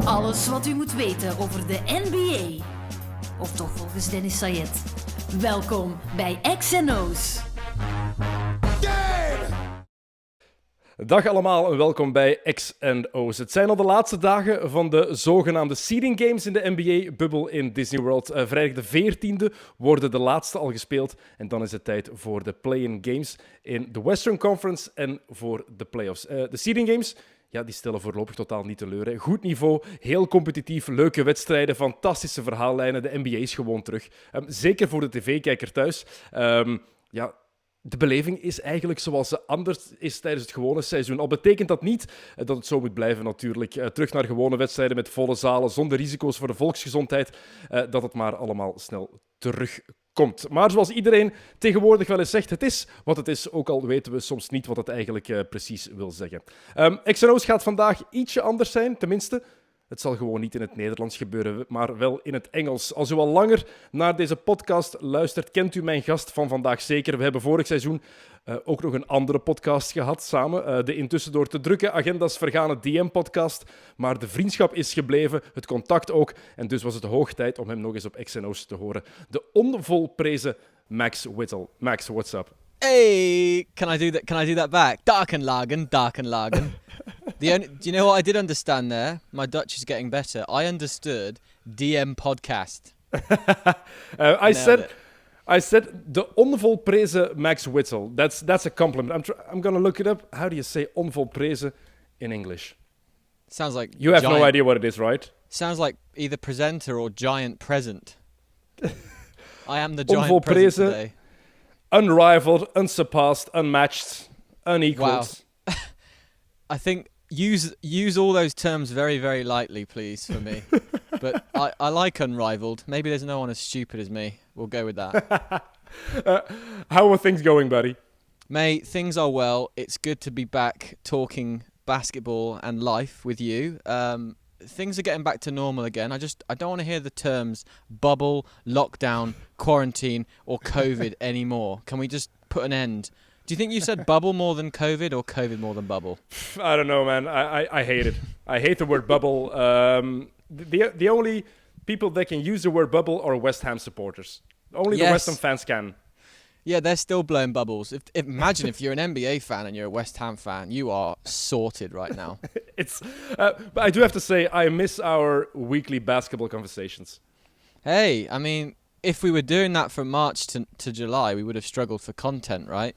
Alles wat u moet weten over de NBA. Of toch volgens Dennis Sayed. Welkom bij X&O's. Dag allemaal en welkom bij X&O's. Het zijn al de laatste dagen van de zogenaamde seeding games in de NBA Bubbel in Disney World. Vrijdag de 14e worden de laatste al gespeeld. En dan is het tijd voor de play-in games in de Western Conference en voor de playoffs. De seeding games, ja, die stellen voorlopig totaal niet teleur. Hè. Goed niveau, heel competitief, leuke wedstrijden, fantastische verhaallijnen. De NBA is gewoon terug. Zeker voor de tv-kijker thuis. De beleving is eigenlijk zoals ze anders is tijdens het gewone seizoen. Al betekent dat niet dat het zo moet blijven natuurlijk. Terug naar gewone wedstrijden met volle zalen, zonder risico's voor de volksgezondheid. Dat het maar allemaal snel terugkomt. Maar zoals iedereen tegenwoordig wel eens zegt, het is wat het is. Ook al weten we soms niet wat het eigenlijk precies wil zeggen. X&O's gaat vandaag ietsje anders zijn, tenminste. Het zal gewoon niet in het Nederlands gebeuren, maar wel in het Engels. Als u al langer naar deze podcast luistert, kent u mijn gast van vandaag zeker. We hebben vorig seizoen ook nog een andere podcast gehad samen. De intussen door te drukke agendas vergane DM-podcast. Maar de vriendschap is gebleven, het contact ook. En dus was het hoog tijd om hem nog eens op X&O's te horen. De onvolprezen Max Whittle. Max, what's up? Hey, can I do that back? Darkenlagen. Do you know what I did understand there? My Dutch is getting better. I understood DM podcast. I said the onvolprezen Max Whittle. That's a compliment. I'm gonna look it up. How do you say onvolprezen in English? Sounds like you have no idea what it is, right? Sounds like either presenter or giant present. I am the giant present today. Unrivaled, unsurpassed, unmatched, unequaled. Wow. I think use all those terms very, very lightly, please, for me. But I like unrivaled. Maybe there's no one as stupid as me. We'll go with that. How are things going, buddy? Mate, things are well. It's good to be back talking basketball and life with you. Things are getting back to normal again. I don't want to hear the terms bubble, lockdown, quarantine, or COVID anymore. Can we just put an end? Do you think you said bubble more than COVID or COVID more than bubble? I don't know, man. I hate it. I hate the word bubble. The only people that can use the word bubble are West Ham supporters. Only the West Ham fans can. Yeah, they're still blowing bubbles. Imagine if you're an NBA fan and you're a West Ham fan, you are sorted right now. But I do have to say, I miss our weekly basketball conversations. Hey, I mean, if we were doing that from March to July, we would have struggled for content, right?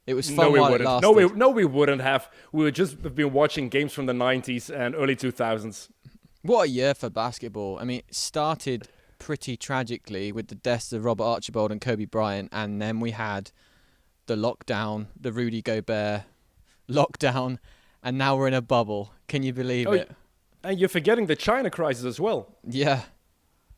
It was fun while it lasted. No, we wouldn't have. We would just have been watching games from the 90s and early 2000s. What a year for basketball. I mean, it started pretty tragically with the deaths of Robert Archibald and Kobe Bryant, and then we had the lockdown, the Rudy Gobert lockdown, and now we're in a bubble. Can you believe it? And you're forgetting the China crisis as well. Yeah,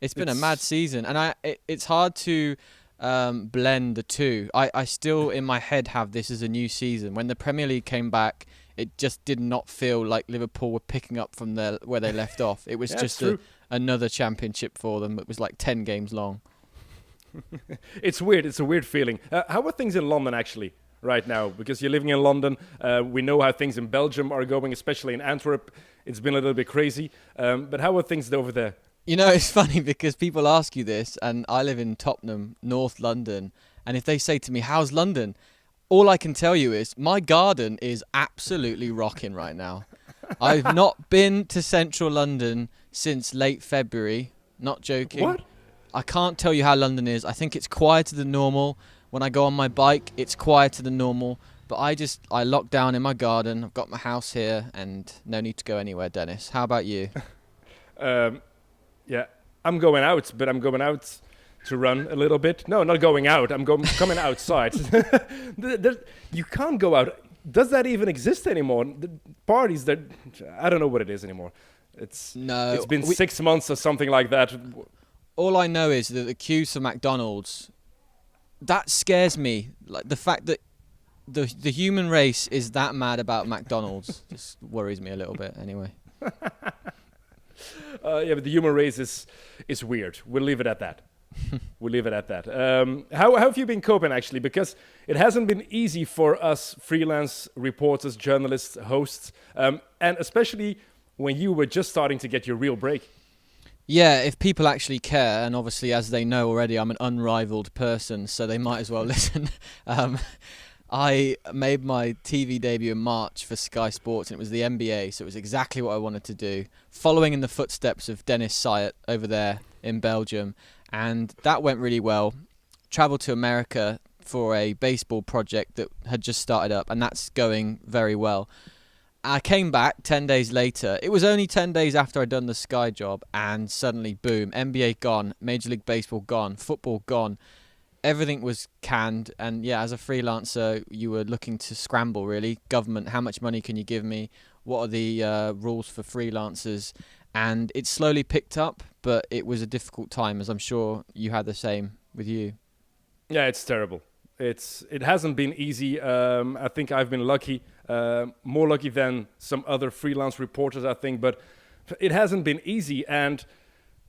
it's been a mad season, and it's hard to blend the two. I still in my head have this as a new season. When the Premier League came back, it just did not feel like Liverpool were picking up from where they left off. It was just another championship for them. It was like 10 games long. It's weird. It's a weird feeling. How are things in London actually right now? Because you're living in London. We know how things in Belgium are going, especially in Antwerp. It's been a little bit crazy. But how are things over there? You know, it's funny because people ask you this, and I live in Tottenham, North London, and if they say to me, how's London? All I can tell you is my garden is absolutely rocking right now. I've not been to central London since late February. Not joking. What? I can't tell you how London is. I think it's quieter than normal. When I go on my bike, it's quieter than normal. But I lock down in my garden. I've got my house here and no need to go anywhere, Dennis. How about you? Yeah, I'm going out, but I'm going out to run a little bit. No, not going out. I'm coming outside. You can't go out. Does that even exist anymore? The parties, I don't know what it is anymore. It's been 6 months or something like that. All I know is that the queues for McDonald's, that scares me. Like the fact that the human race is that mad about McDonald's just worries me a little bit anyway. But the human race is weird. We'll leave it at that. How have you been coping, actually? Because it hasn't been easy for us freelance reporters, journalists, hosts, and especially when you were just starting to get your real break. Yeah, if people actually care, and obviously as they know already, I'm an unrivaled person, so they might as well listen. I made my TV debut in March for Sky Sports, and it was the NBA, so it was exactly what I wanted to do, following in the footsteps of Dennis Sayet over there in Belgium, and that went really well. Travelled to America for a baseball project that had just started up, and that's going very well. I came back 10 days later. It was only 10 days after I'd done the Sky job, and suddenly, boom, NBA gone, Major League Baseball gone, football gone. Everything was canned, and yeah, as a freelancer, you were looking to scramble, really. Government, how much money can you give me? What are the rules for freelancers? And it slowly picked up, but it was a difficult time, as I'm sure you had the same with you. Yeah, it's terrible. It hasn't been easy. I think I've been lucky, more lucky than some other freelance reporters, I think, but it hasn't been easy, and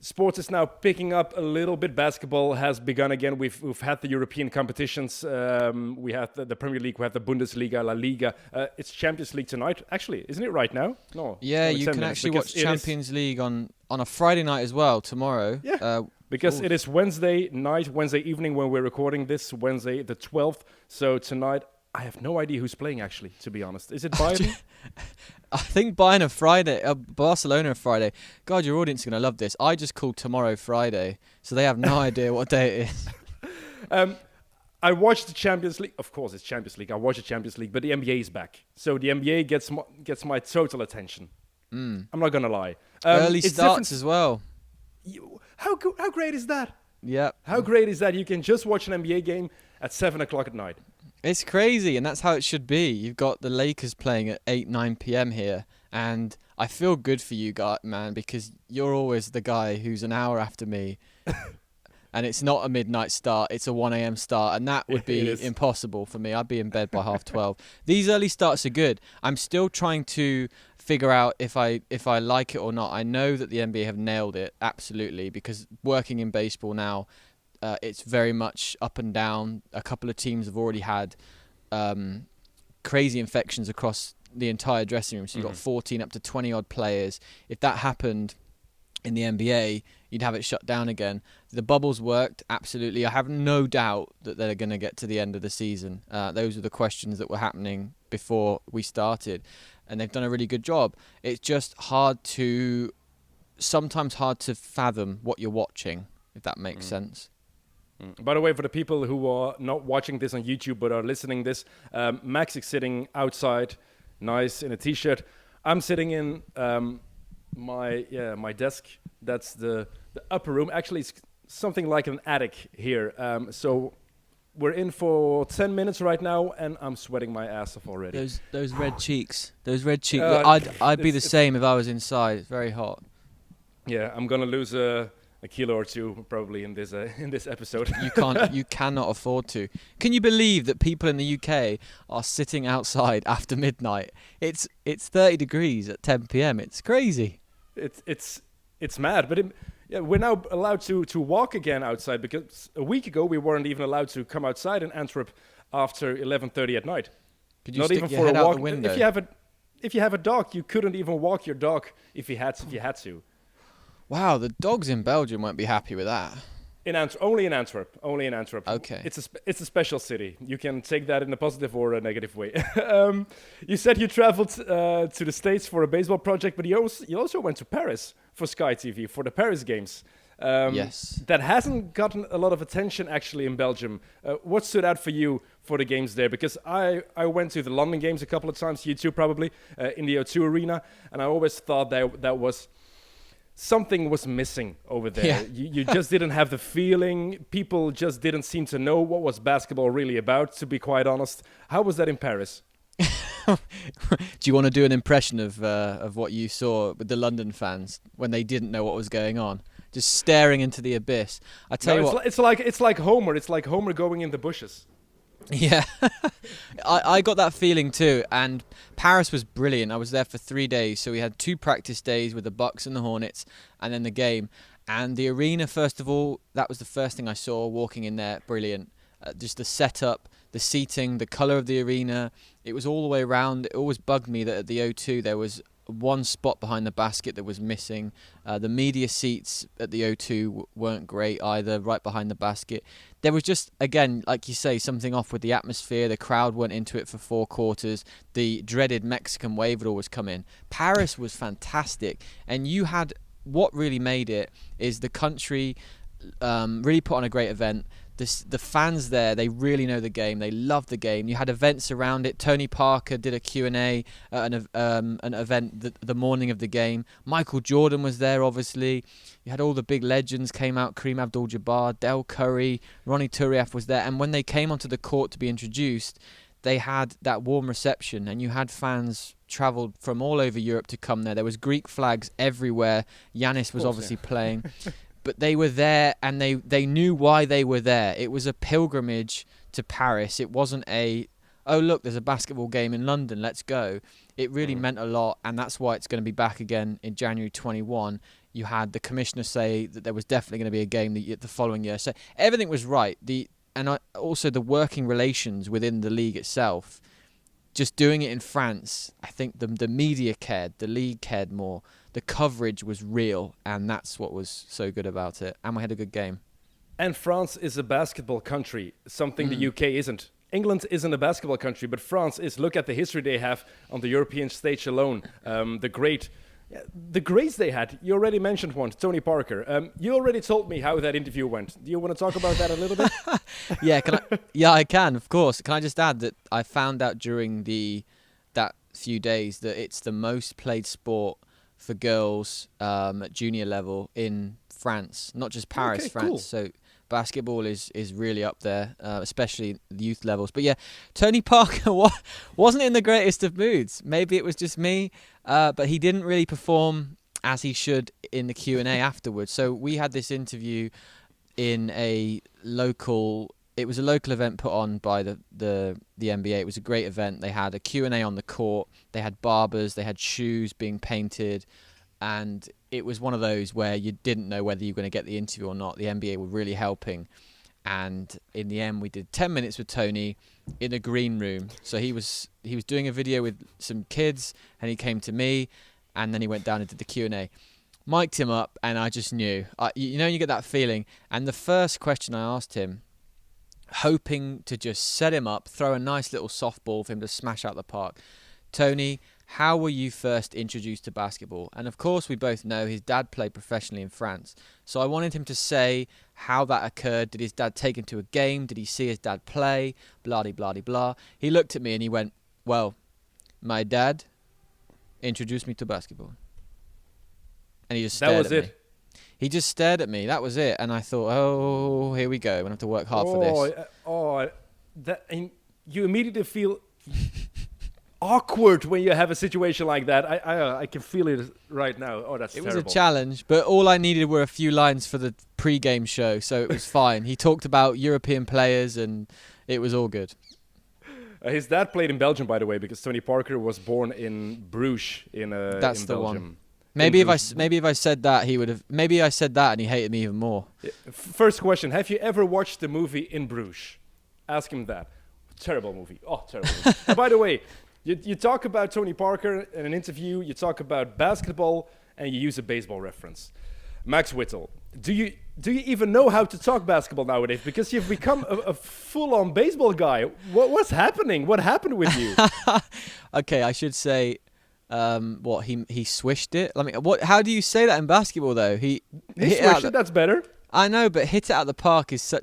sports is now picking up a little bit. Basketball has begun again. We've had the European competitions. We have the Premier League. We have the Bundesliga, La Liga. It's Champions League tonight. Actually, isn't it right now? No. Yeah, you can actually watch Champions League on a Friday night as well tomorrow. Yeah. Because it is Wednesday night, Wednesday evening when we're recording this, Wednesday the 12th. So tonight, I have no idea who's playing, actually, to be honest. Is it Bayern? I think Bayern are Friday, Barcelona are Friday. God, your audience is going to love this. I just called tomorrow Friday, so they have no idea what day it is. I watched the Champions League. Of course, it's Champions League. I watched the Champions League, but the NBA is back. So the NBA gets my total attention. I'm not going to lie. Early starts as well. How great is that? Yeah. How great is that? You can just watch an NBA game at 7 o'clock at night. It's crazy, and that's how it should be. You've got the Lakers playing at 8, 9 p.m. here, and I feel good for you, man, because you're always the guy who's an hour after me, and it's not a midnight start, it's a 1 a.m. start, and that would be impossible for me. I'd be in bed by 12:30. These early starts are good. I'm still trying to figure out if I like it or not. I know that the NBA have nailed it, absolutely, because working in baseball now, it's very much up and down. A couple of teams have already had crazy infections across the entire dressing room. So you've got 14 up to 20 odd players. If that happened in the NBA, you'd have it shut down again. The bubbles worked, absolutely. I have no doubt that they're going to get to the end of the season. Those are the questions that were happening before we started. And they've done a really good job. It's just sometimes hard to fathom what you're watching, if that makes sense. By the way, for the people who are not watching this on YouTube but are listening this, Max is sitting outside, nice, in a t-shirt. I'm sitting in my desk. That's the upper room. Actually, it's something like an attic here. So we're in for 10 minutes right now, and I'm sweating my ass off already. Those red cheeks. Those red cheeks. I'd be the same if I was inside. It's very hot. Yeah, I'm gonna lose a kilo or two probably in this episode. You cannot afford to. Can you believe that people in the UK are sitting outside after midnight? It's 30 degrees at 10 p.m. It's crazy. It's mad, but we're now allowed to walk again outside, because a week ago we weren't even allowed to come outside in Antwerp after 11:30 at night. Could you not stick even your for head a out walk. the window? If you have a dog, you couldn't even walk your dog if you had to. Wow, the dogs in Belgium won't be happy with that. Only in Antwerp. Okay. It's a special city. You can take that in a positive or a negative way. You said you traveled to the States for a baseball project, but you also went to Paris for Sky TV for the Paris games. Yes. That hasn't gotten a lot of attention actually in Belgium. What stood out for you for the games there? Because I went to the London games a couple of times, you too probably, in the O2 Arena, and I always thought that was something was missing over there. Yeah. You just didn't have the feeling. People just didn't seem to know what was basketball really about, to be quite honest. How was that in Paris? Do you want to do an impression of what you saw with the London fans when they didn't know what was going on, just staring into the abyss? I tell you what, it's like Homer. It's like Homer going in the bushes. Yeah, I got that feeling too, and Paris was brilliant. I was there for 3 days, so we had 2 practice days with the Bucks and the Hornets, and then the game. And the arena, first of all, that was the first thing I saw walking in there. Brilliant. Just the setup, the seating, the colour of the arena. It was all the way around. It always bugged me that at the O2 there was one spot behind the basket that was missing. The media seats at the O2 weren't great either, right behind the basket. There was just, again, like you say, something off with the atmosphere. The crowd weren't into it for 4 quarters. The dreaded Mexican wave had always come in. Paris was fantastic. And you had, what really made it is the country really put on a great event. The fans there, they really know the game. They love the game. You had events around it. Tony Parker did a Q&A at an event the morning of the game. Michael Jordan was there, obviously. You had all the big legends came out. Kareem Abdul-Jabbar, Del Curry, Ronnie Turiaf was there. And when they came onto the court to be introduced, they had that warm reception. And you had fans travelled from all over Europe to come there. There was Greek flags everywhere. Giannis was obviously playing. But they were there, and they knew why they were there. It was a pilgrimage to Paris. It wasn't oh, look, there's a basketball game in London, let's go. It really meant a lot, and that's why it's going to be back again in January 21. You had the commissioner say that there was definitely going to be a game the following year. So everything was right. Also the working relations within the league itself. Just doing it in France, I think the media cared, the league cared more. The coverage was real, and that's what was so good about it. And we had a good game. And France is a basketball country, something the UK isn't. England isn't a basketball country, but France is. Look at the history they have on the European stage alone. The greats they had. You already mentioned one, Tony Parker. You already told me how that interview went. Do you want to talk about that a little bit? Yeah, I can, of course. Can I just add that I found out during that few days that it's the most played sport for girls at junior level in France, not just Paris, okay, France. Cool. So basketball is really up there, especially the youth levels. But yeah, Tony Parker wasn't in the greatest of moods. Maybe it was just me, but he didn't really perform as he should in the Q&A afterwards. So we had this interview in a local event put on by the NBA. It was a great event. They had a Q&A on the court. They had barbers. They had shoes being painted. And it was one of those where you didn't know whether you were going to get the interview or not. The NBA were really helping. And in the end, we did 10 minutes with Tony in a green room. So he was doing a video with some kids, and he came to me, and then he went down and did the Q&A. Mic'd him up, and I just knew. You get that feeling. And the first question I asked him, hoping to just set him up, throw a nice little softball for him to smash out the park. Tony, how were you first introduced to basketball? And of course, we both know his dad played professionally in France. So I wanted him to say how that occurred. Did his dad take him to a game? Did he see his dad play? Blah, blah, blah, blah. He looked at me and he went, well, my dad introduced me to basketball. And he just stared at me. That was it. He just stared at me. That was it. And I thought, oh, here we go. I'm going to have to work hard for this. And you immediately feel awkward when you have a situation like that. I can feel it right now. Oh, that's terrible. It was a challenge, but all I needed were a few lines for the pre-game show, so it was fine. He talked about European players, and it was all good. His dad played in Belgium, by the way, because Tony Parker was born in Bruges That's in the Belgium. one. Maybe if I said that, he would have. Maybe I said that and he hated me even more. First question: have you ever watched the movie In Bruges? Ask him that. Terrible movie. Oh, terrible movie. And by the way, you talk about Tony Parker in an interview. You talk about basketball, and you use a baseball reference. Max Whittle. Do you even know how to talk basketball nowadays? Because you've become a full-on baseball guy. What's happening? What happened with you? Okay, I should say. He swished it. I mean, how do you say that in basketball though? He swished it. That's better. I know, but hit it out of the park is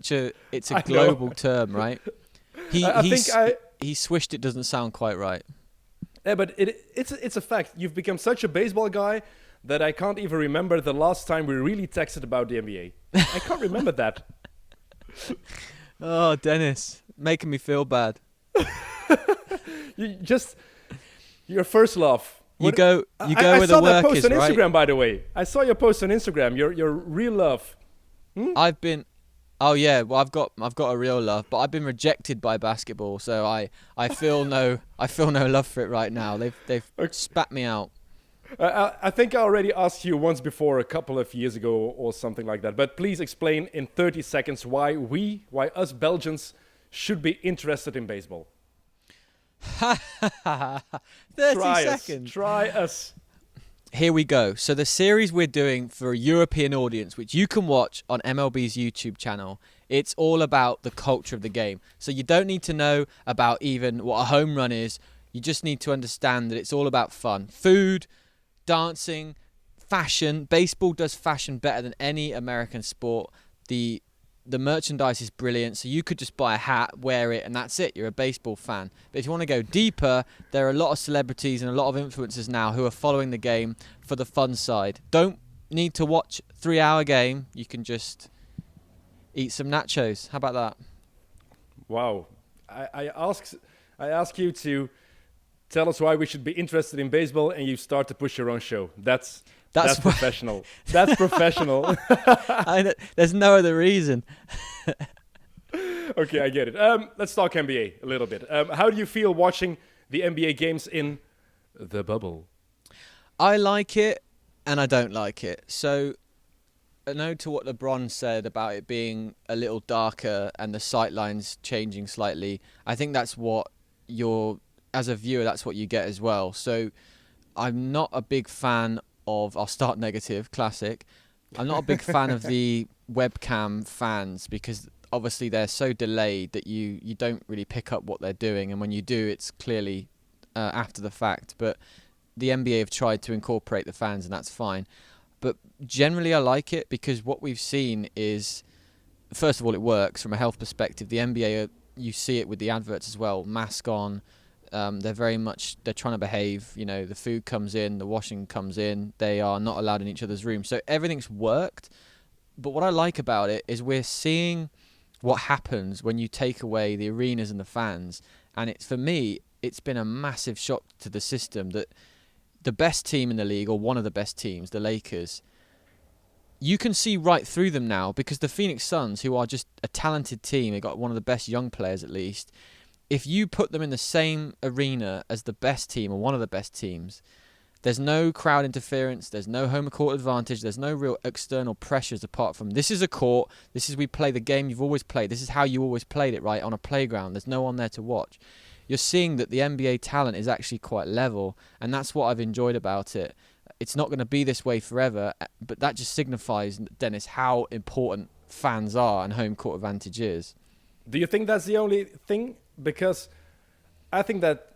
it's a global term, right? He swished it doesn't sound quite right. Yeah, but it's a fact. You've become such a baseball guy that I can't even remember the last time we really texted about the NBA. I can't remember that. Oh, Dennis, making me feel bad. Your first love. You go where the work is, right? I saw that post on Instagram, by the way. I saw your post on Instagram. Your real love. I've been. Oh yeah, well I've got a real love, but I've been rejected by basketball, so I feel no love for it right now. They've spat me out. I think I already asked you once before, a couple of years ago or something like that. But please explain in 30 seconds why us Belgians should be interested in baseball. 30 seconds. Try us. Here we go. So the series we're doing for a European audience, which you can watch on MLB's YouTube channel, it's all about the culture of the game. So you don't need to know about even what a home run is. You just need to understand that it's all about fun. Food, dancing, fashion. Baseball does fashion better than any American sport. The merchandise is brilliant, so you could just buy a hat, wear it, and that's it. You're a baseball fan. But if you want to go deeper, there are a lot of celebrities and a lot of influencers now who are following the game for the fun side. Don't need to watch a 3-hour game. You can just eat some nachos. How about that? Wow. I ask you to tell us why we should be interested in baseball, and you start to push your own show. That's professional. That's professional. There's no other reason. Okay, I get it. Let's talk NBA a little bit. How do you feel watching the NBA games in the bubble? I like it and I don't like it. So, a note to what LeBron said about it being a little darker and the sightlines changing slightly. I think that's what as a viewer, that's what you get as well. So, I'm not a big fan of, I'll start negative, classic. I'm not a big fan of the webcam fans because obviously they're so delayed that you don't really pick up what they're doing, and when you do, it's clearly after the fact. But the NBA have tried to incorporate the fans, and that's fine. But generally, I like it because what we've seen is, first of all, it works from a health perspective. The NBA, you see it with the adverts as well, mask on. They're trying to behave. You know, the food comes in, the washing comes in. They are not allowed in each other's rooms. So everything's worked. But what I like about it is we're seeing what happens when you take away the arenas and the fans. And for me, it's been a massive shock to the system that the best team in the league, or one of the best teams, the Lakers, you can see right through them now because the Phoenix Suns, who are just a talented team, they've got one of the best young players at least. If you put them in the same arena as the best team or one of the best teams, there's no crowd interference, there's no home court advantage, there's no real external pressures apart from this is a court, we play the game you've always played, this is how you always played it, right, on a playground, there's no one there to watch. You're seeing that the NBA talent is actually quite level, and that's what I've enjoyed about it. It's not going to be this way forever, but that just signifies, Dennis, how important fans are and home court advantage is. Do you think that's the only thing? Because I think that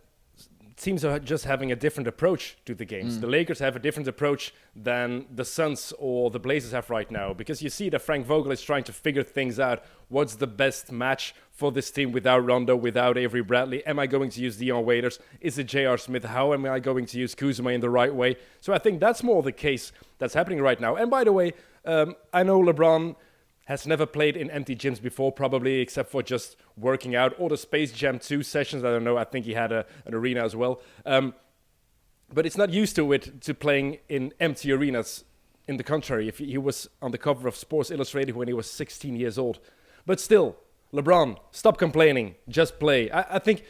teams are just having a different approach to the games. The Lakers have a different approach than the Suns or the Blazers have right now, because you see that Frank Vogel is trying to figure things out. What's the best match for this team without Rondo, without Avery Bradley? Am I going to use Dion Waiters? Is it J.R. Smith? How am I going to use Kuzma in the right way? So I think that's more the case that's happening right now. And by the way, I know LeBron has never played in empty gyms before, probably, except for just working out, or the Space Jam 2 sessions. I don't know, I think he had an arena as well. But it's not used to playing in empty arenas. In the contrary, if he was on the cover of Sports Illustrated when he was 16 years old. But still, LeBron, stop complaining, just play. I think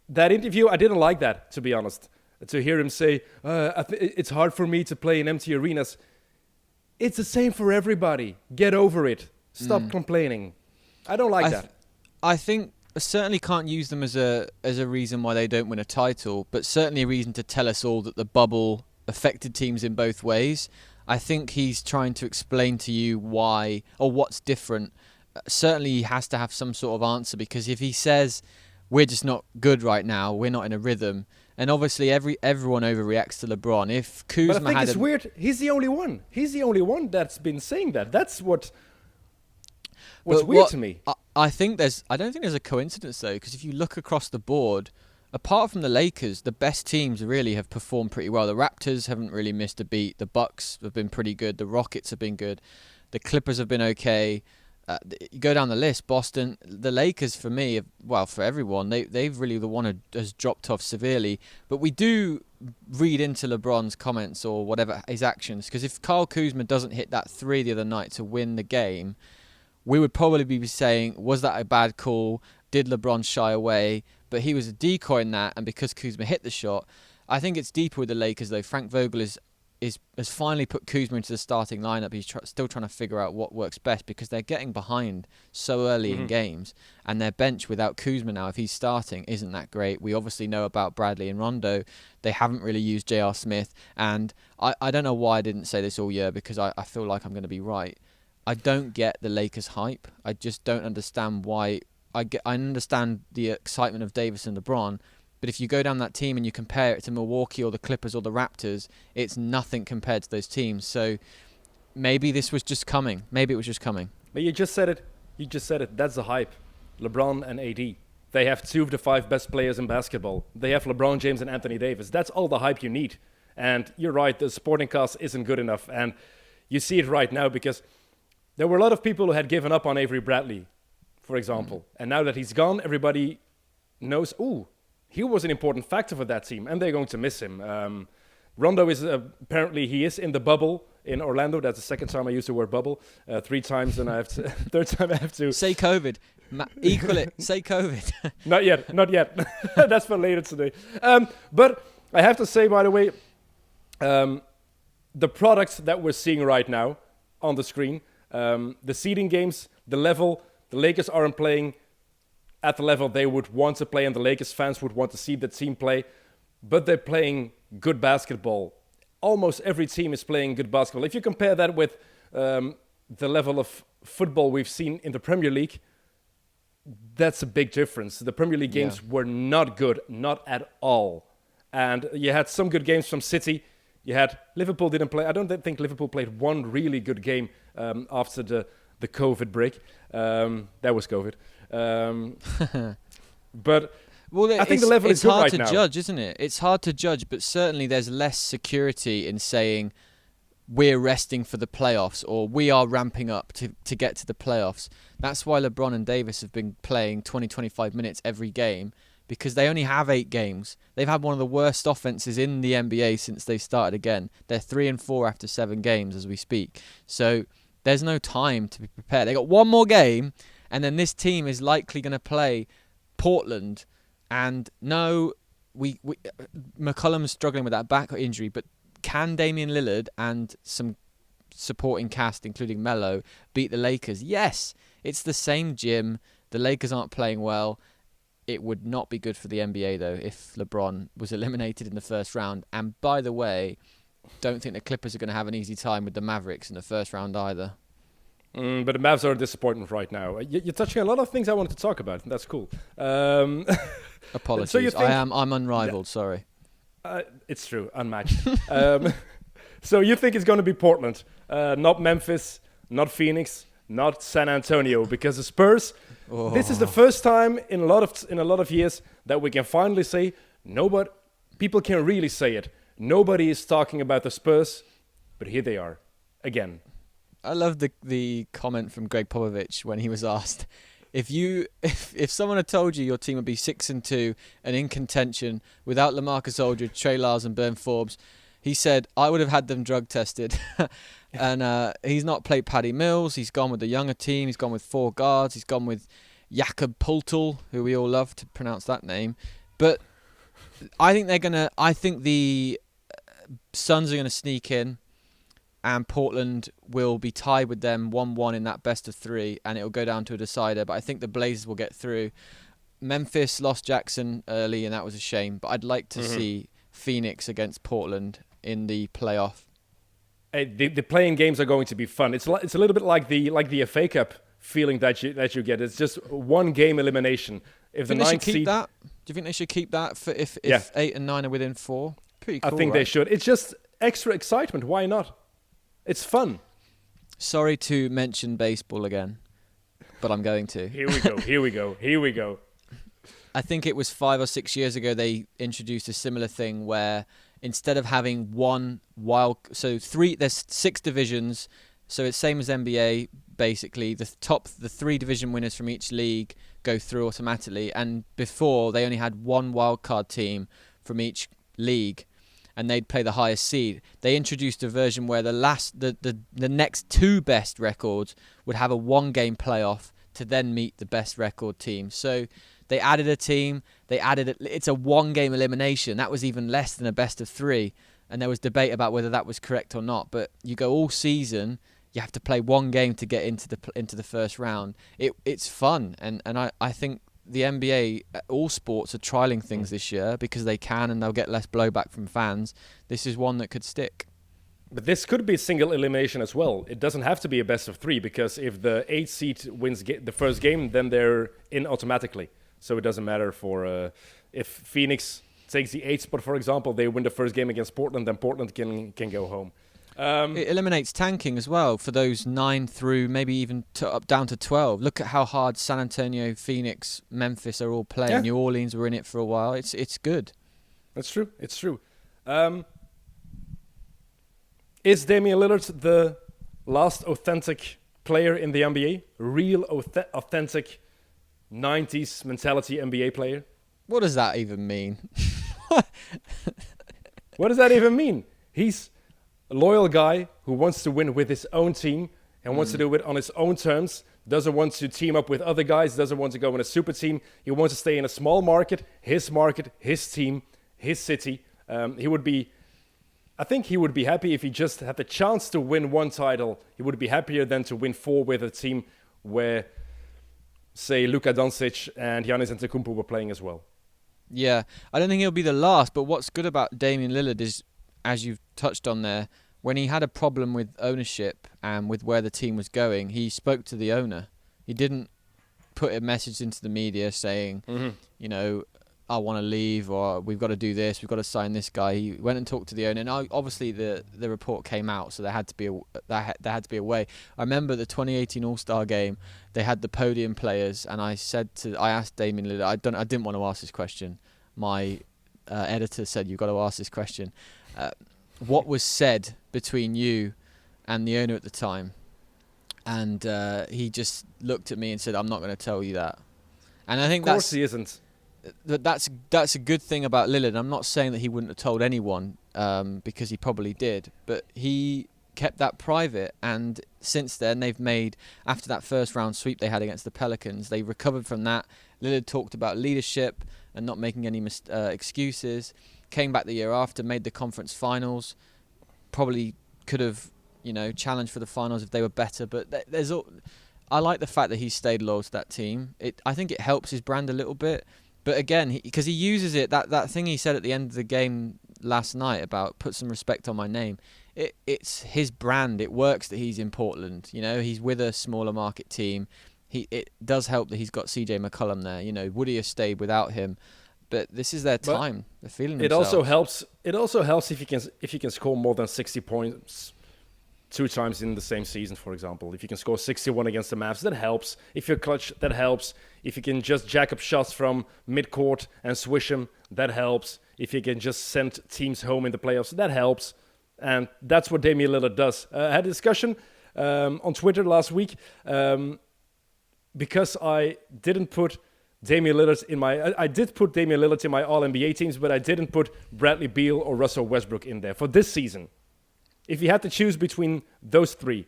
that interview, I didn't like that, to be honest. To hear him say, it's hard for me to play in empty arenas. It's the same for everybody. Get over it. Stop complaining. I don't like that. I think I certainly can't use them as a reason why they don't win a title, but certainly a reason to tell us all that the bubble affected teams in both ways. I think he's trying to explain to you why or what's different. Certainly he has to have some sort of answer, because if he says we're just not good right now, we're not in a rhythm, and obviously everyone overreacts to LeBron. If Kuzma but I think it's weird. He's the only one. He's the only one that's been saying that. That's what's weird to me. I don't think there's a coincidence though, because if you look across the board, apart from the Lakers, the best teams really have performed pretty well. The Raptors haven't really missed a beat. The Bucks have been pretty good. The Rockets have been good. The Clippers have been okay. You go down the list, Boston, the Lakers for me, well, for everyone, they've really the one who has dropped off severely. But we do read into LeBron's comments or whatever, his actions, because if Kyle Kuzma doesn't hit that three the other night to win the game, we would probably be saying, was that a bad call? Did LeBron shy away? But he was a decoy in that, and because Kuzma hit the shot, I think it's deeper with the Lakers though. Frank Vogel is has finally put Kuzma into the starting lineup. He's still trying to figure out what works best because they're getting behind so early in games, and their bench without Kuzma now, if he's starting, isn't that great. We obviously know about Bradley and Rondo. They haven't really used J.R. Smith, and I don't know why I didn't say this all year because I feel like I'm going to be right. I don't get the Lakers hype. I just don't understand why. I understand the excitement of Davis and LeBron, but if you go down that team and you compare it to Milwaukee or the Clippers or the Raptors, it's nothing compared to those teams. So maybe this was just coming. Maybe it was just coming. But you just said it. That's the hype. LeBron and AD. They have 2 of the 5 best players in basketball. They have LeBron James and Anthony Davis. That's all the hype you need. And you're right, the supporting cast isn't good enough. And you see it right now because there were a lot of people who had given up on Avery Bradley, for example. And now that he's gone, everybody knows, he was an important factor for that team, and they're going to miss him. Rondo is apparently he is in the bubble in Orlando. That's the second time I used the word bubble. 3 times, and third time I have to say COVID. Equal it. Say COVID. Not yet. That's for later today. But I have to say, by the way, the product that we're seeing right now on the screen, the seeding games, the level, the Lakers aren't playing at the level they would want to play, and the Lakers fans would want to see the team play, but they're playing good basketball. Almost every team is playing good basketball. If you compare that with the level of football we've seen in the Premier League, that's a big difference. The Premier League games were not good, not at all. And you had some good games from City. You had Liverpool didn't play. I don't think Liverpool played one really good game after the COVID break. That was COVID. But I think the level is good right now. It's hard to judge, isn't it? It's hard to judge, but certainly there's less security in saying we're resting for the playoffs or we are ramping up to get to the playoffs. That's why LeBron and Davis have been playing 20-25 minutes every game, because they only have 8 games. They've had one of the worst offenses in the NBA since they started again. They're 3-4 after 7 games as we speak. So there's no time to be prepared. They got one more game, and then this team is likely going to play Portland. And no, McCollum's struggling with that back injury, but can Damian Lillard and some supporting cast, including Melo, beat the Lakers? Yes, it's the same gym. The Lakers aren't playing well. It would not be good for the NBA, though, if LeBron was eliminated in the first round. And by the way, don't think the Clippers are going to have an easy time with the Mavericks in the first round either. But the Mavs are disappointing right now. You're touching on a lot of things I wanted to talk about. That's cool. Apologies. So I'm unrivaled. Sorry. It's true. Unmatched. So you think it's going to be Portland, not Memphis, not Phoenix, not San Antonio, because the Spurs. Oh. This is the first time in a lot of years that we can finally say people can really say it. Nobody is talking about the Spurs, but here they are again. I love the comment from Greg Popovich when he was asked if someone had told you your team would be 6-2 and in contention without LaMarcus Aldridge, Trey Lyles, and Ben Forbes. He said, I would have had them drug tested. And he's not played Paddy Mills. He's gone with the younger team. He's gone with 4 guards. He's gone with Jakob Poeltl, who we all love to pronounce that name. But I think the Suns are going to sneak in, and Portland will be tied with them 1-1 in that best of 3, and it'll go down to a decider. But I think the Blazers will get through. Memphis lost Jackson early, and that was a shame. But I'd like to see Phoenix against Portland in the playoff. The playing games are going to be fun. It's a little bit like the FA Cup feeling that you get. It's just one game elimination. If the 9th seed, that? Do you think they should keep that for if 8 and 9 are within 4? Pretty cool. I think they should. It's just extra excitement. Why not? It's fun. Sorry to mention baseball again, but I'm going to. Here we go. I think it was 5 or 6 years ago they introduced a similar thing where instead of having there's 6 divisions, so it's same as NBA basically. The 3 division winners from each league go through automatically, and before they only had 1 wildcard team from each league, and they'd play the highest seed. They introduced a version where the next 2 best records would have a 1-game playoff to then meet the best record team. So they added a team. It's a 1-game elimination. That was even less than a best of 3. and there was debate about whether that was correct or not. But you go all season, you have to play one game to get into the first round. It's fun, and I think the NBA, all sports are trialing things this year because they can, and they'll get less blowback from fans. This is one that could stick. But this could be single elimination as well. It doesn't have to be a best of 3, because if the 8th seed wins the first game, then they're in automatically. So it doesn't matter if Phoenix takes the 8th spot, for example, they win the first game against Portland, then Portland can go home. It eliminates tanking as well for those 9 through maybe even up down to 12. Look at how hard San Antonio, Phoenix, Memphis are all playing. Yeah. New Orleans were in it for a while. It's good. That's true. It's true. Is Damian Lillard the last authentic player in the NBA? Real authentic 90s mentality NBA player? What does that even mean? What does that even mean? He's a loyal guy who wants to win with his own team and wants to do it on his own terms. Doesn't want to team up with other guys. Doesn't want to go in a super team. He wants to stay in a small market, his team, his city. I think he would be happy if he just had the chance to win one title. He would be happier than to win 4 with a team where, say, Luka Doncic and Giannis Antetokounmpo were playing as well. Yeah, I don't think he'll be the last, but what's good about Damian Lillard is, as you've touched on there, when he had a problem with ownership and with where the team was going, he spoke to the owner. He didn't put a message into the media saying, you know, I want to leave, or we've got to do this, we've got to sign this guy. He went and talked to the owner, and obviously the report came out, so there had to be a way. I remember the 2018 All-Star game, they had the podium players, and I asked Damian Lillard, I didn't want to ask this question. My editor said, you've got to ask this question. What was said between you and the owner at the time? And he just looked at me and said, I'm not going to tell you that. And I think of course he isn't. That's a good thing about Lillard. I'm not saying that he wouldn't have told anyone, because he probably did, but he kept that private. And since then, they've made, after that first round sweep they had against the Pelicans, they recovered from that. Lillard talked about leadership and not making any excuses. Came back the year after, made the conference finals. Probably could have, challenged for the finals if they were better. But I like the fact that he stayed loyal to that team. I think it helps his brand a little bit. But again, because he uses it, that thing he said at the end of the game last night about put some respect on my name, it's his brand. It works that he's in Portland. He's with a smaller market team. It does help that he's got CJ McCollum there. Would he have stayed without him? But this is their time. They're feeling themselves. It also helps if you can score more than 60 points 2 times in the same season, for example. If you can score 61 against the Mavs, that helps. If you're clutch, that helps. If you can just jack up shots from midcourt and swish them, that helps. If you can just send teams home in the playoffs, that helps. And that's what Damian Lillard does. I had a discussion on Twitter last week because I didn't put Damian Lillard in my... I did put Damian Lillard in my All-NBA teams, but I didn't put Bradley Beal or Russell Westbrook in there for this season. If you had to choose between those 3,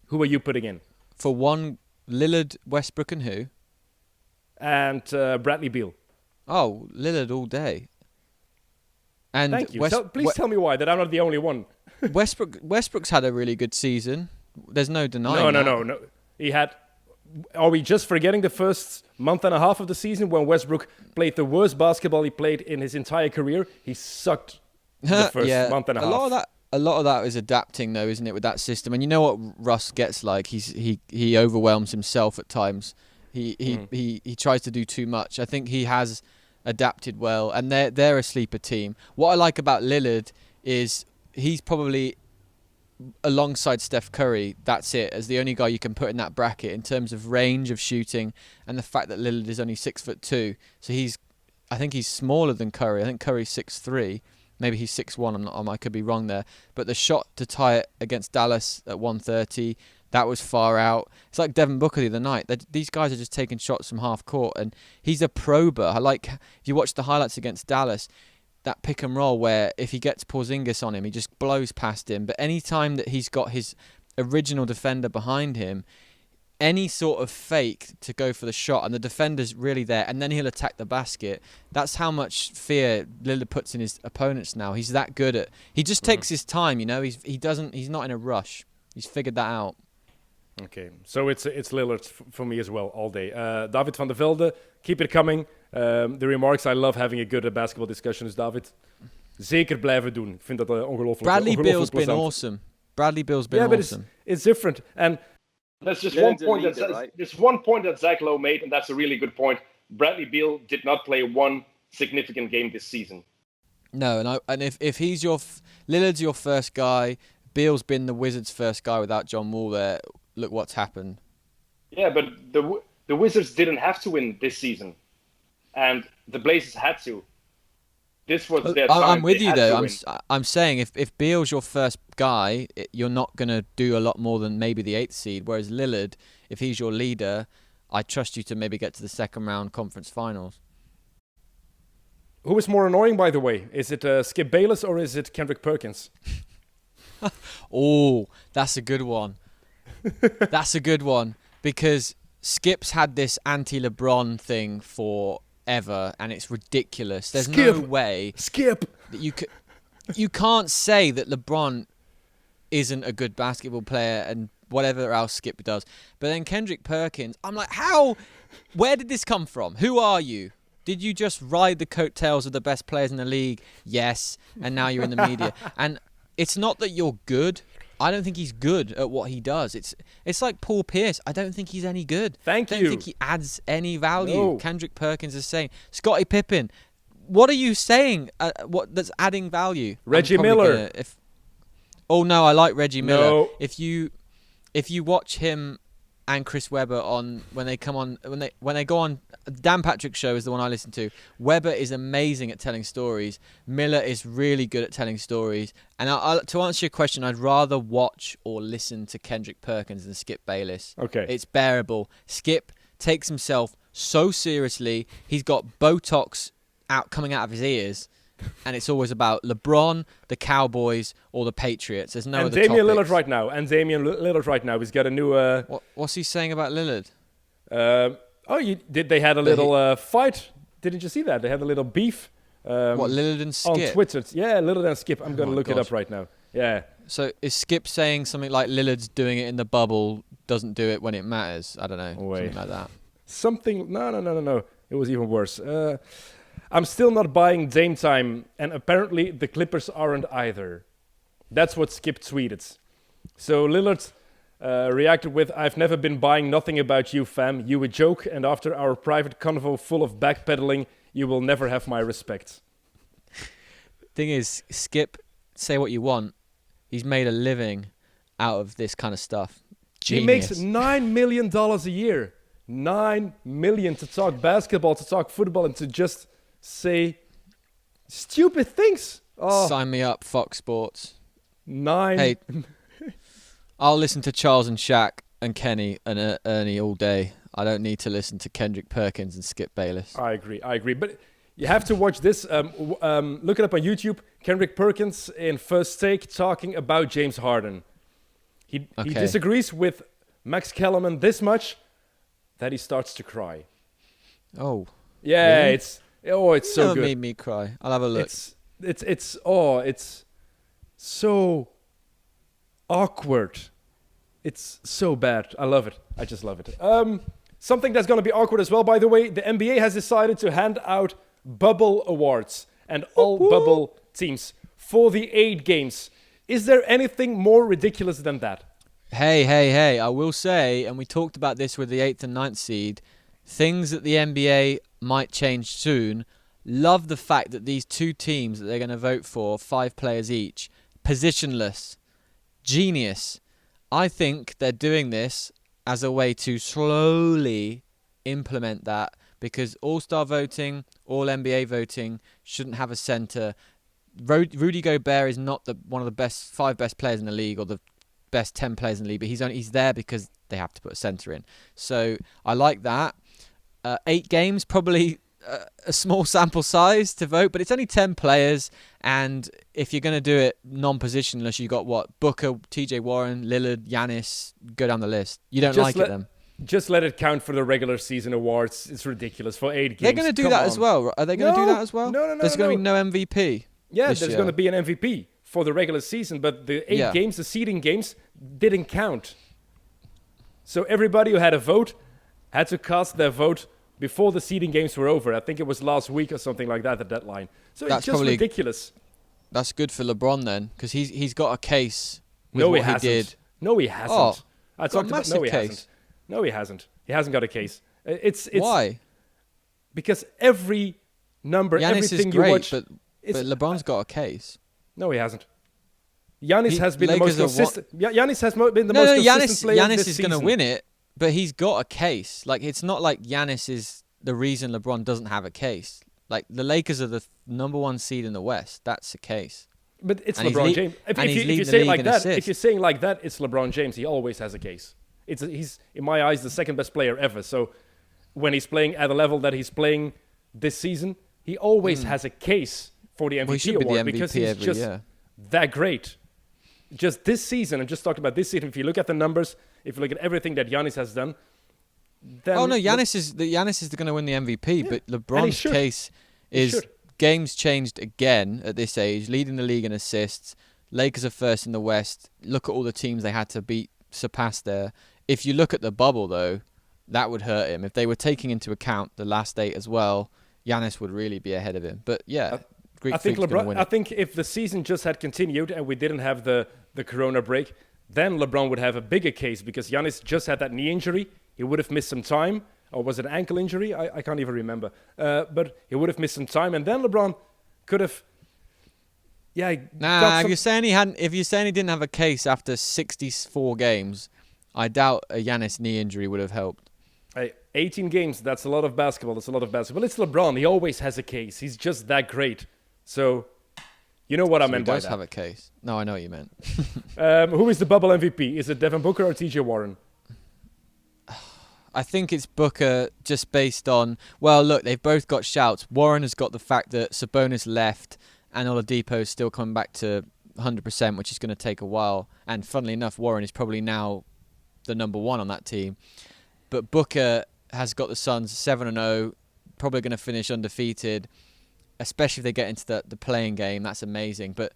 who are you putting in? For one, Lillard, Westbrook, and who? And Bradley Beal. Oh, Lillard all day. And thank you. Please tell me why, that I'm not the only one. Westbrook's had a really good season. There's no denying that. No. He had... Are we just forgetting the first month and a half of the season when Westbrook played the worst basketball he played in his entire career? He sucked the first month and a half. A lot of that is adapting, though, isn't it, with that system? And you know what Russ gets like? He overwhelms himself at times. He tries to do too much. I think he has adapted well, and they're a sleeper team. What I like about Lillard is he's probably, alongside Steph Curry, that's it, as the only guy you can put in that bracket in terms of range of shooting, and the fact that Lillard is only 6'2", so I think he's smaller than Curry. I think Curry's 6'3". Maybe he's 6'1", I could be wrong there. But the shot to tie it against Dallas at 130, that was far out. It's like Devin Booker the other night. These guys are just taking shots from half court, and he's a prober. I like, if you watch the highlights against Dallas, that pick and roll where if he gets Porzingis on him, he just blows past him. But any time that he's got his original defender behind him, any sort of fake to go for the shot, and the defender's really there, and then he'll attack the basket. That's how much fear Lillard puts in his opponents now. He's that good at. He just takes his time, He's not in a rush. He's figured that out. Okay, so it's Lillard for me as well all day. David van der Velde, keep it coming. The remarks, I love having a good basketball discussion, dus David, zeker blijven doen. Ik vind dat ongelooflijk. Bradley Beal's been awesome. Bradley Beal's been awesome. But it's different. And that's just one point that Zach Lowe made, and that's a really good point. Bradley Beal did not play one significant game this season. No, and if he's Lillard's your first guy, Beal's been the Wizards' first guy without John Wall there. Look what's happened. Yeah, but the Wizards didn't have to win this season, and the Blazers had to. This was their time. I'm with you though. I'm saying if Beal's your first guy, you're not going to do a lot more than maybe the 8th seed. Whereas Lillard, if he's your leader, I trust you to maybe get to the second round conference finals. Who is more annoying, by the way? Is it Skip Bayless or is it Kendrick Perkins? Oh, that's a good one. That's a good one because Skip's had this anti-LeBron thing forever, and it's ridiculous. There's no way that you can't say that LeBron isn't a good basketball player and whatever else Skip does. But then Kendrick Perkins, I'm like, how? Where did this come from? Who are you? Did you just ride the coattails of the best players in the league? Yes, and now you're in the media. And it's not that you're good. I don't think he's good at what he does. It's like Paul Pierce. I don't think he's any good. I don't think he adds any value. No. Kendrick Perkins is saying, Scottie Pippen, what are you saying? What that's adding value? Reggie Miller. Oh no, I like Reggie Miller. No. If you watch him and Chris Webber when they go on, Dan Patrick's show is the one I listen to. Webber is amazing at telling stories. Miller is really good at telling stories. And to answer your question, I'd rather watch or listen to Kendrick Perkins than Skip Bayless. Okay. It's bearable. Skip takes himself so seriously. He's got Botox coming out of his ears. And it's always about LeBron, the Cowboys, or the Patriots. There's no other Damian topics. Damian Lillard right now. He's got a new... What's he saying about Lillard? They had a little fight. Didn't you see that? They had a little beef. Lillard and Skip? On Twitter. Yeah, Lillard and Skip. I'm going to look it up right now. Yeah. So is Skip saying something like Lillard's doing it in the bubble, doesn't do it when it matters? I don't know. Something like that. No. It was even worse. I'm still not buying Dame time, and apparently the Clippers aren't either. That's what Skip tweeted. So Lillard reacted with, "I've never been buying nothing about you, fam. You a joke, and after our private convo full of backpedaling, you will never have my respect." Thing is, Skip, say what you want. He's made a living out of this kind of stuff. Genius. He makes $9 million a year. $9 million to talk basketball, to talk football, and to just say stupid things. Oh. Sign me up, Fox Sports. Hey, I'll listen to Charles and Shaq and Kenny and Ernie all day. I don't need to listen to Kendrick Perkins and Skip Bayless. I agree. But you have to watch this. Look it up on YouTube. Kendrick Perkins in First Take talking about James Harden. He disagrees with Max Kellerman this much that he starts to cry. Oh. Yeah, really? It's so good. It made me cry. I'll have a look. It's so awkward. It's so bad. I love it. I just love it. Something that's going to be awkward as well, by the way. The NBA has decided to hand out Bubbel awards and all Bubbel teams for the 8 games. Is there anything more ridiculous than that? Hey. I will say, and we talked about this with the 8th and 9th seed, things that the NBA might change soon. Love the fact that these 2 teams that they're going to vote for, 5 players each, positionless. Genius. I think they're doing this as a way to slowly implement that, because All-Star voting, All-NBA voting shouldn't have a center. Rudy Gobert is not one of the 5 best players in the league or the best 10 players in the league, but he's there because they have to put a center in. So I like that. 8 games, probably a small sample size to vote, but it's only 10 players, and if you're going to do it non-positionless, you got Booker, TJ Warren, Lillard, Giannis, go down the list. You don't like it then? Just let it count for the regular season awards. It's ridiculous for 8 games. They're going to do that as well. Are they going to do that as well? No. There's going to be no MVP. Yeah, there's going to be an MVP for the regular season, but the 8 games, the seeding games, didn't count. So everybody who had a vote had to cast their vote before the seeding games were over. I think it was last week or something like that, the deadline. So it's just ridiculous. That's good for LeBron then, because he's got a case with what he did. No, he hasn't. Oh, I talked about he hasn't. No, he hasn't. He hasn't got a case. It's Why? Because every number, Giannis everything is great, you watch... but LeBron's got a case. No, he hasn't. Giannis has been the most consistent. Giannis has been the most consistent player Giannis this is season. going to win it, but he's got a case. Like, it's not like Giannis is the reason LeBron doesn't have a case. Like, the Lakers are the number 1 seed in the West. That's the case. But it's LeBron James. If you say it like that, if you're saying like that, it's LeBron James. He always has a case. He's in my eyes the second best player ever. So when he's playing at a level that he's playing this season, he always has a case for the MVP award because he's just that great. Just this season, I'm just talking about this season. If you look at the numbers, if you look at everything that Giannis has done, then Giannis is going to win the MVP. But LeBron's case is games changed again at this age, leading the league in assists. Lakers are first in the West. Look at all the teams they had to surpass there. If you look at the bubble, though, that would hurt him. If they were taking into account the last 8 as well, Giannis would really be ahead of him. But I think LeBron. I think if the season just had continued and we didn't have the Corona break, then LeBron would have a bigger case because Giannis just had that knee injury. He would have missed some time, or was it an ankle injury? I can't even remember. But he would have missed some time, and then LeBron could have. Yeah. If you're saying he didn't have a case after 64 games, I doubt a Giannis knee injury would have helped. 18 games. That's a lot of basketball. It's It's LeBron. He always has a case. He's just that great. So, you know what I meant by that. He does have a case. No, I know what you meant. Who is the Bubbel MVP? Is it Devin Booker or TJ Warren? I think it's Booker just based on... Well, look, they've both got shouts. Warren has got the fact that Sabonis left and Oladipo is still coming back to 100%, which is going to take a while. And funnily enough, Warren is probably now the number 1 on that team. But Booker has got the Suns 7-0, probably going to finish undefeated, especially if they get into the playing game. That's amazing. But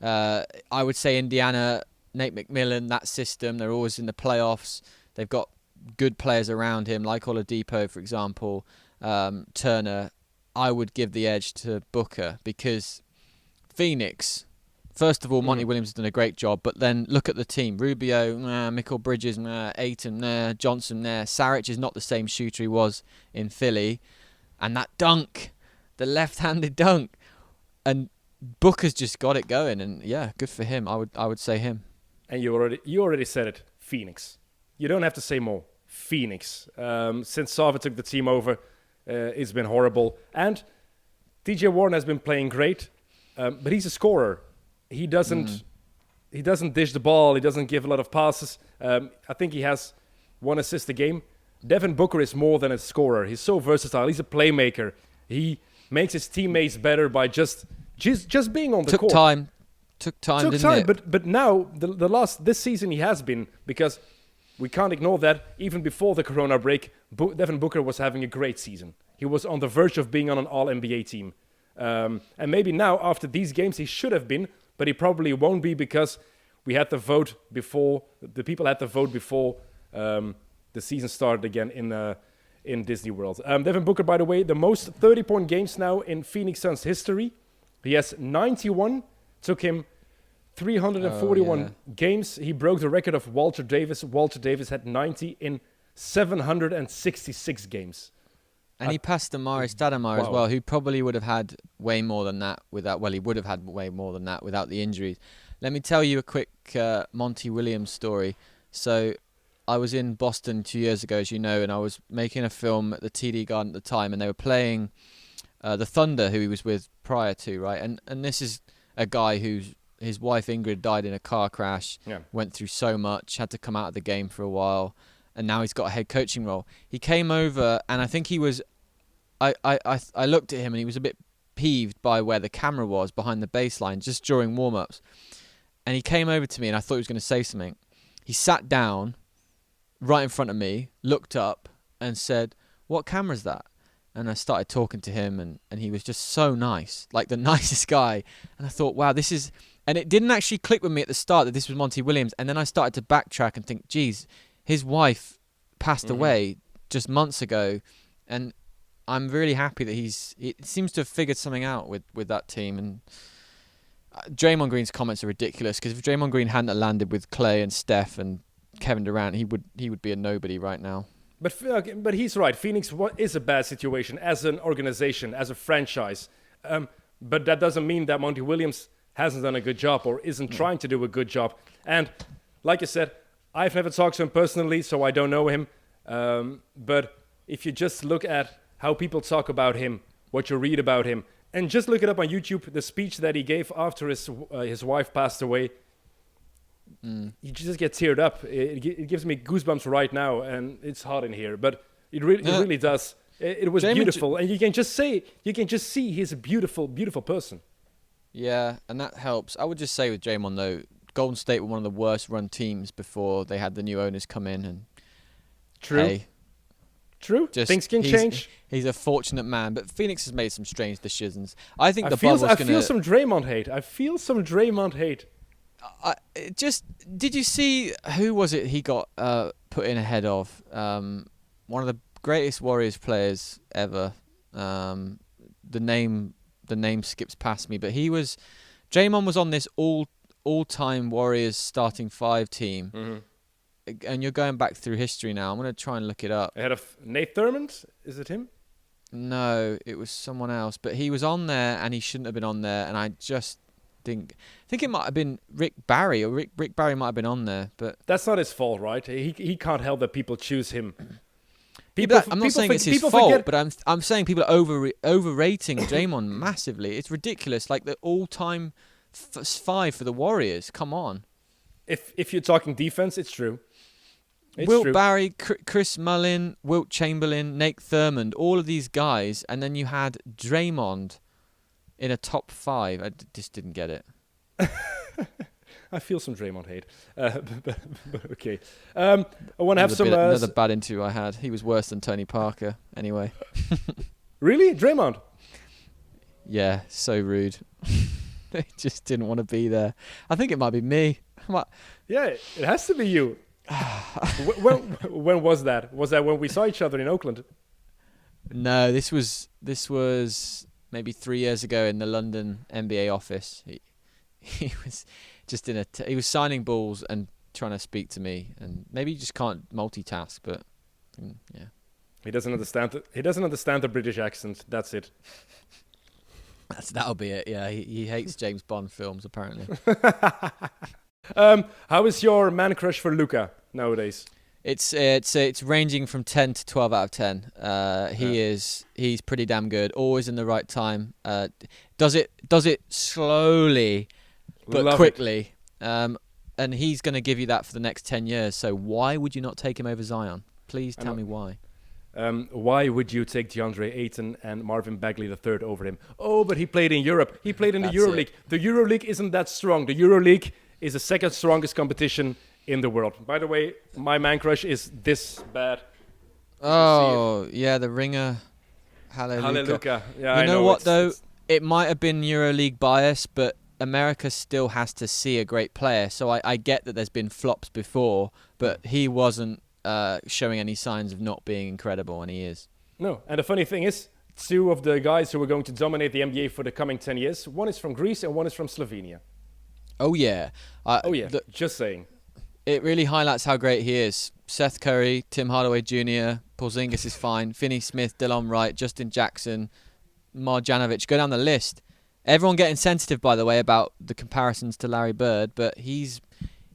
I would say Indiana, Nate McMillan, that system, they're always in the playoffs. They've got good players around him, like Oladipo, for example, Turner. I would give the edge to Booker because Phoenix, first of all, Monty Williams has done a great job, but then look at the team. Rubio, Mikal Bridges, Ayton, Johnson, Saric is not the same shooter he was in Philly. And that dunk, the left-handed dunk, and Booker's just got it going, and good for him. I would say him. And you already said it, Phoenix. You don't have to say more. Phoenix. Since Sava took the team over, it's been horrible. And TJ Warren has been playing great, but he's a scorer. He doesn't dish the ball. He doesn't give a lot of passes. I think he has 1 assist a game. Devin Booker is more than a scorer. He's so versatile. He's a playmaker. He makes his teammates better by just being on the court. Took time, didn't it? But now this season he has been, because we can't ignore that even before the Corona break, Devin Booker was having a great season. He was on the verge of being on an All-NBA team. And maybe now after these games he should have been, but he probably won't be because we had the vote before the people had to vote before the season started again in Disney World. Devin Booker, by the way, the most 30-point games now in Phoenix Suns history. He has 91. Took him 341 games. He broke the record of Walter Davis. Walter Davis had 90 in 766 games. And he passed Amari Stoudemire as well, who probably would have had way more than that without... Well, he would have had way more than that without the injuries. Let me tell you a quick Monty Williams story. So I was in Boston 2 years ago, as you know, and I was making a film at the TD Garden at the time, and they were playing the Thunder, who he was with prior to, right? And this is a guy his wife Ingrid died in a car crash, went through so much, had to come out of the game for a while, and now he's got a head coaching role. He came over, and I think he was... I looked at him, and he was a bit peeved by where the camera was behind the baseline, just during warm-ups. And he came over to me, and I thought he was going to say something. He sat down, right in front of me, looked up and said, "What camera's that?" And I started talking to him, and he was just so nice, like the nicest guy. And I thought, wow, this is... And it didn't actually click with me at the start that this was Monty Williams. And then I started to backtrack and think, geez, his wife passed away just months ago. And I'm really happy that he seems to have figured something out with that team. And Draymond Green's comments are ridiculous, because if Draymond Green hadn't landed with Clay and Steph and Kevin Durant, he would be a nobody right now. But he's right. Phoenix is a bad situation as an organization, as a franchise. But that doesn't mean that Monty Williams hasn't done a good job or isn't trying to do a good job. And like I said, I've never talked to him personally, so I don't know him. But if you just look at how people talk about him, what you read about him, and just look it up on YouTube, the speech that he gave after his wife passed away, you just get teared up. It gives me goosebumps right now, and it's hot in here. But it really does. It was beautiful, and you can just see he's a beautiful, beautiful person. Yeah, and that helps. I would just say with Draymond though, Golden State were one of the worst run teams before they had the new owners come in, and True. Things can change. He's a fortunate man, but Phoenix has made some strange decisions. I think I feel some Draymond hate. Did you see who was it he got put in ahead of? One of the greatest Warriors players ever. The name skips past me, but Draymond was on this all-time Warriors starting 5 team. And you're going back through history now. I'm going to try and look it up. Ahead of Nate Thurmond? Is it him? No, it was someone else. But he was on there, and he shouldn't have been on there. And I just think it might have been Rick Barry, or Rick Barry might have been on there. But that's not his fault, right? He can't help that people choose him. I'm not saying it's his fault, but I'm saying people are overrating Draymond massively. It's ridiculous. Like the all-time 5 for the Warriors. Come on. If you're talking defense, it's true. Wilt Barry, Chris Mullin, Wilt Chamberlain, Nate Thurmond, all of these guys, and then you had Draymond in a top 5. I just didn't get it. I feel some Draymond hate. But okay. I want to have some... another bad interview I had. He was worse than Tony Parker, anyway. Really? Draymond? Yeah, so rude. They just didn't want to be there. I think it might be me. Yeah, it has to be you. When was that? Was that when we saw each other in Oakland? No, this was maybe 3 years ago in the London NBA office. He was just he was signing balls and trying to speak to me, and maybe he just can't multitask. But yeah, he doesn't understand the British accent. That's it. That'll be it. Yeah, he hates James Bond films apparently. How is your man crush for Luka nowadays? It's ranging from 10 to 12 out of 10. He's pretty damn good. Always in the right time. Does it slowly but quickly. And he's going to give you that for the next 10 years. So why would you not take him over Zion? Please tell me why. Why would you take DeAndre Ayton and Marvin Bagley III over him? Oh, but he played in Europe. He played in the EuroLeague. The EuroLeague isn't that strong. The EuroLeague is the second strongest competition in the world. By the way, my man crush is this bad. Oh, yeah, the ringer. Hallelujah. Yeah, you know what, though? It might have been EuroLeague bias, but America still has to see a great player. So I get that there's been flops before, but he wasn't showing any signs of not being incredible, and he is. No, and the funny thing is, 2 of the guys who are going to dominate the NBA for the coming 10 years, one is from Greece and one is from Slovenia. Oh, yeah. Just saying. It really highlights how great he is. Seth Curry, Tim Hardaway Jr., Porzingis is fine, Finney Smith, Delon Wright, Justin Jackson, Marjanovic. Go down the list. Everyone getting sensitive, by the way, about the comparisons to Larry Bird, but he's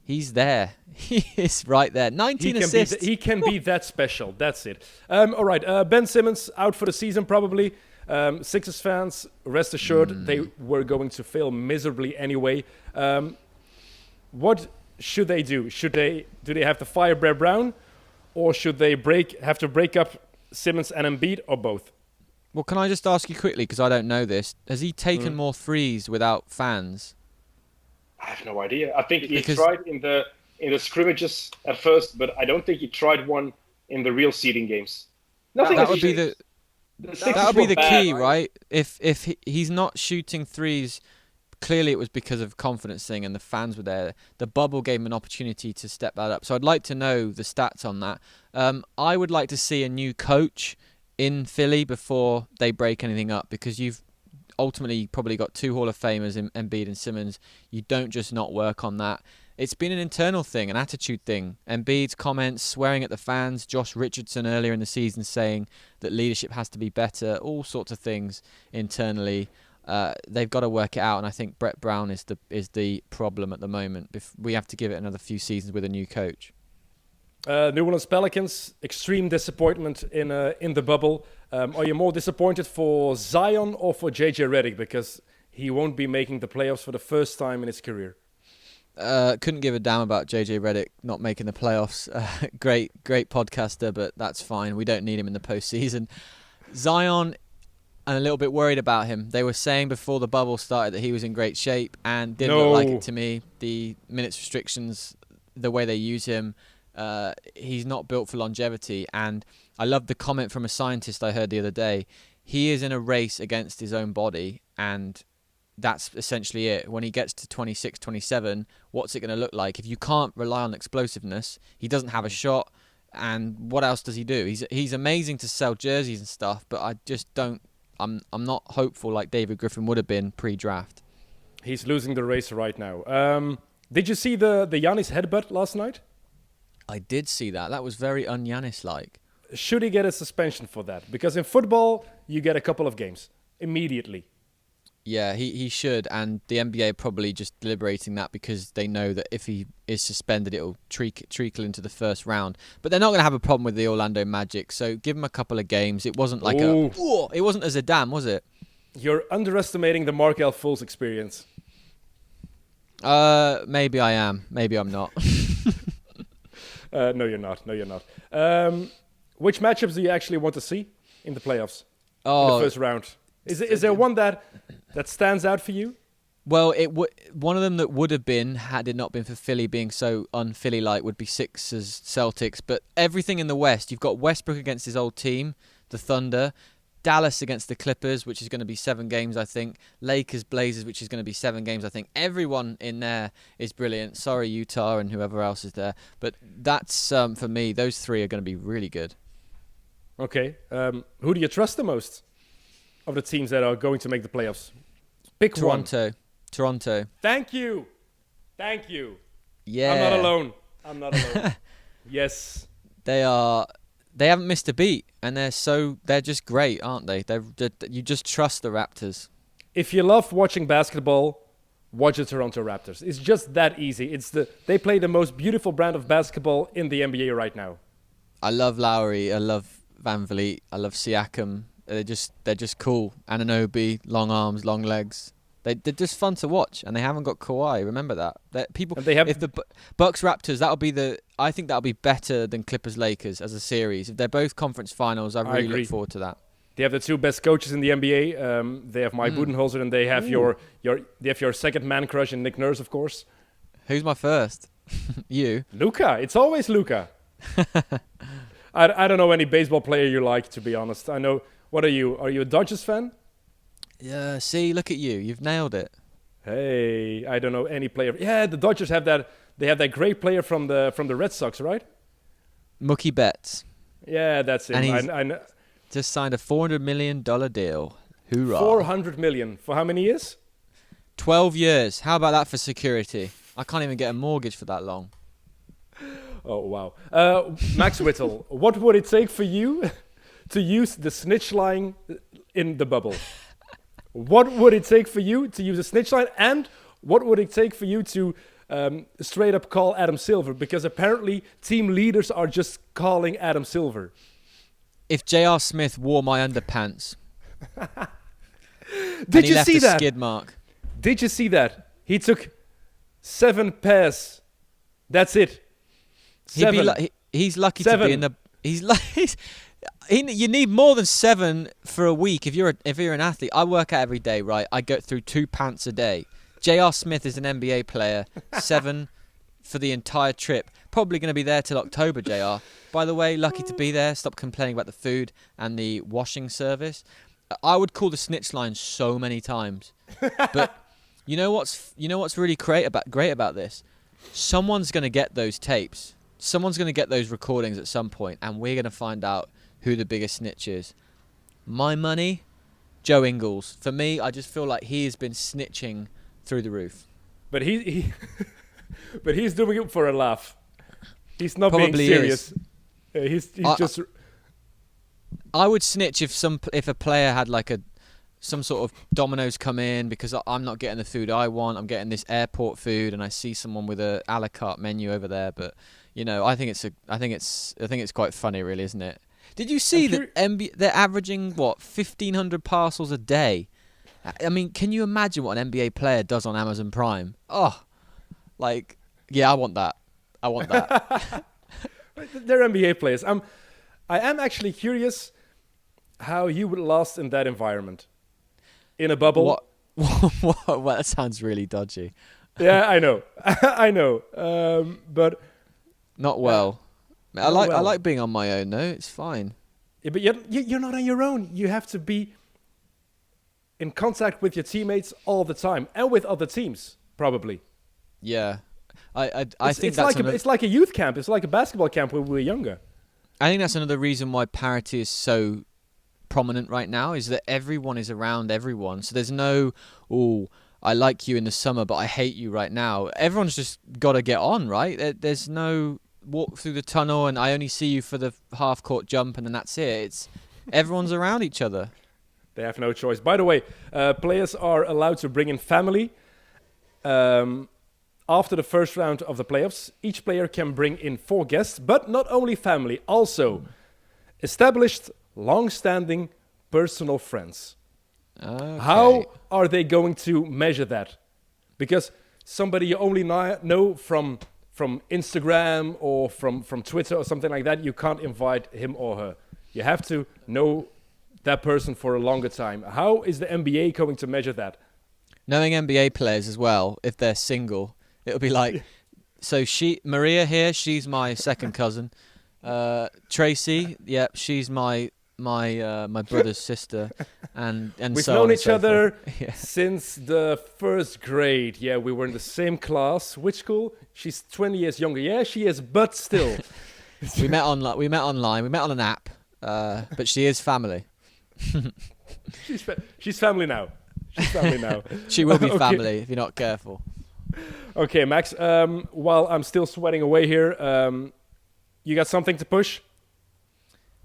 there. He is right there. 19 assists. He can be that special. That's it. All right. Ben Simmons out for the season probably. Sixers fans, rest assured, they were going to fail miserably anyway. What should they do? Do they have to fire Brett Brown, or should they have to break up Simmons and Embiid, or both? Well, can I just ask you quickly, because I don't know this, has he taken more threes without fans? I have no idea. I think he tried in in the scrimmages at first, but I don't think he tried one in the real seeding games. Nothing that has would be changed. that would be the bad, key, right? If he's not shooting threes, clearly it was because of confidence thing and the fans were there. The bubble gave him an opportunity to step that up. So I'd like to know the stats on that. I would like to see a new coach in Philly before they break anything up, because you've ultimately probably got two Hall of Famers in Embiid and Simmons. You don't just not work on that. It's been an internal thing, an attitude thing. Embiid's comments, swearing at the fans, Josh Richardson earlier in the season saying that leadership has to be better, all sorts of things internally. They've got to work it out, and I think Brett Brown is the problem at the moment. We have to give it another few seasons with a new coach. New Orleans Pelicans, extreme disappointment in the bubble. Are you more disappointed for Zion or for JJ Redick, because he won't be making the playoffs for the first time in his career? Couldn't give a damn about JJ Redick not making the playoffs. Great podcaster, but that's fine. We don't need him in the postseason. Zion, I'm a little bit worried about him. They were saying before the bubble started that he was in great shape, and didn't look like it to me. The minutes restrictions, the way they use him, he's not built for longevity. And I love the comment from a scientist I heard the other day. He is in a race against his own body, and that's essentially it. When he gets to 26, 27, what's it going to look like? If you can't rely on explosiveness, he doesn't have a shot. And what else does he do? He's amazing to sell jerseys and stuff, but I just don't. I'm not hopeful like David Griffin would have been pre-draft. He's losing the race right now. Did you see the Giannis headbutt last night? I did see that. That was very un-Giannis-like. Should he get a suspension for that? Because in football, you get a couple of games immediately. Yeah, he should, and the NBA are probably just deliberating that because they know that if he is suspended, it'll treacle into the first round. But they're not going to have a problem with the Orlando Magic, so give him a couple of games. It wasn't like it wasn't a Zidane, was it? You're underestimating the Markelle Fultz experience. Maybe I am. Maybe I'm not. No, you're not. Which matchups do you actually want to see in the playoffs? In the first round? Is there one that stands out for you? Well, one of them that would have been, had it not been for Philly being so un-Philly-like, would be Sixers, Celtics. But everything in the West, you've got Westbrook against his old team, the Thunder, Dallas against the Clippers, which is going to be 7 games, I think, Lakers, Blazers, which is going to be 7 games, I think. Everyone in there is brilliant. Sorry, Utah and whoever else is there. But that's, for me, those 3 are going to be really good. Okay. Who do you trust the most of the teams that are going to make the playoffs? Pick one. Toronto. Thank you. Yeah. I'm not alone. Yes. They haven't missed a beat, and they're just great, aren't they? You just trust the Raptors. If you love watching basketball, watch the Toronto Raptors. It's just that easy. They play the most beautiful brand of basketball in the NBA right now. I love Lowry. I love Van Vliet. I love Siakam. They're just cool. Anunoby, long arms, long legs. They're just fun to watch, and they haven't got Kawhi. Remember that. If the Bucks Raptors, I think that'll be better than Clippers Lakers as a series. If they're both conference finals, I really look forward to that. They have the 2 best coaches in the NBA. They have Mike Budenholzer, and they have your second man crush in Nick Nurse, of course. Who's my first? You. Luka. It's always Luka. I don't know any baseball player you like, to be honest. I know. What are you? Are you a Dodgers fan? Yeah. See, look at you. You've nailed it. Hey, I don't know any player. Yeah, the Dodgers have that. They have that great player from the Red Sox, right? Mookie Betts. Yeah, that's it. And he's just signed a $400 million deal. Hoorah! $400 million for how many years? 12 years. How about that for security? I can't even get a mortgage for that long. Oh wow, Max Whittle. What would it take for you to use the snitch line in the bubble? What would it take for you to use a snitch line, and what would it take for you to straight up call Adam Silver? Because apparently team leaders are just calling Adam Silver. If J.R. Smith wore my underpants. Did you see that? Skid mark. Did you see that? He took 7 pairs. That's it. 7. He's lucky 7. to be in the. You need more than 7 for a week if you're an athlete. I work out every day, right? I go through 2 pants a day. J.R. Smith is an NBA player. 7 for the entire trip. Probably going to be there till October, JR. By the way, lucky to be there. Stop complaining about the food and the washing service. I would call the snitch line so many times. But you know what's really great about this? Someone's going to get those tapes. Someone's going to get those recordings at some point, and we're going to find out who the biggest snitch is. My money, Joe Ingles. For me, I just feel like he has been snitching through the roof. But but he's doing it for a laugh. He's not Probably being serious. He's just. I would snitch if a player had like some sort of Domino's come in because I'm not getting the food I want. I'm getting this airport food, and I see someone with a la carte menu over there. But I think it's quite funny, really, isn't it? Did you see that they're averaging 1,500 parcels a day? I mean, can you imagine what an NBA player does on Amazon Prime? Oh, I want that. They're NBA players. I am actually curious how you would last in that environment. In a bubble. What? That sounds really dodgy. Yeah, I know. I know. But not well. I like being on my own though. It's fine. Yeah, but you're not on your own. You have to be in contact with your teammates all the time and with other teams, probably. Yeah. I think it's like a youth camp. It's like a basketball camp when we were younger. I think that's another reason why parity is so prominent right now, is that everyone is around everyone. So there's no, I like you in the summer, but I hate you right now. Everyone's just got to get on, right? There's no walk through the tunnel and I only see you for the half-court jump and then that's it. Everyone's around each other. They have no choice. By the way, players are allowed to bring in family. After the first round of the playoffs, each player can bring in 4 guests, but not only family, also established, long-standing personal friends. Okay. How are they going to measure that? Because somebody you only know from Instagram or from Twitter or something like that, you can't invite him or her. You have to know that person for a longer time. How is the NBA going to measure that? Knowing NBA players as well, if they're single, it'll be like, so Maria here, she's my second cousin. Tracy, she's my brother's sister, and we've so known on each other yeah. since the first grade. Yeah, we were in the same class. Which school? She's 20 years younger. Yeah, she is, but still. We met online. We met on an app, but she is family. She's family now. She's family now. She will be family if you're not careful. Okay, Max. While I'm still sweating away here, you got something to push?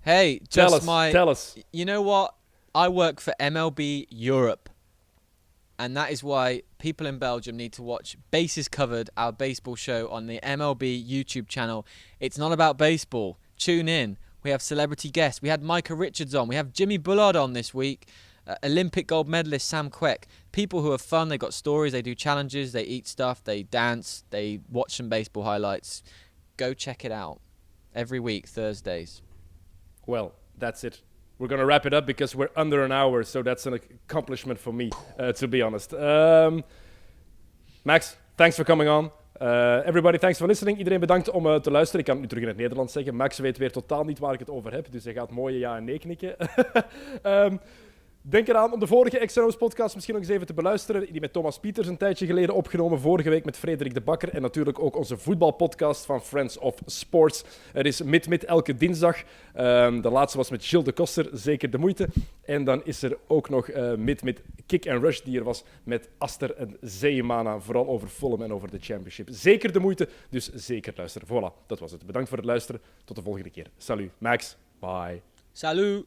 Hey, tell us. You know what? I work for MLB Europe, and that is why people in Belgium need to watch Bases Covered, our baseball show on the MLB YouTube channel. It's not about baseball. Tune in. We have celebrity guests. We had Micah Richards on. We have Jimmy Bullard on this week. Olympic gold medalist Sam Quek. People who are fun. They got stories. They do challenges. They eat stuff. They dance. They watch some baseball highlights. Go check it out. Every week, Thursdays. Well, that's it. We're going to wrap it up because we're under an hour, so that's an accomplishment for me, to be honest. Max, thanks for coming on. Everybody, thanks for listening. Iedereen bedankt om te luisteren. Ik kan het nu terug in het Nederlands zeggen. Max weet weer totaal niet waar ik het over heb, dus hij gaat mooie ja en nee knikken. Denk eraan om de vorige XNO's podcast misschien nog eens even te beluisteren. Die met Thomas Pieters een tijdje geleden opgenomen. Vorige week met Frederik de Bakker. En natuurlijk ook onze voetbalpodcast van Friends of Sports. Er is Met elke dinsdag. De laatste was met Gilles de Koster. Zeker de moeite. En dan is er ook nog Met Kick and Rush die er was met Aster en Zeemana. Vooral over Fulham en over de Championship. Zeker de moeite. Dus zeker luisteren. Voilà, dat was het. Bedankt voor het luisteren. Tot de volgende keer. Salut. Max. Bye. Salut.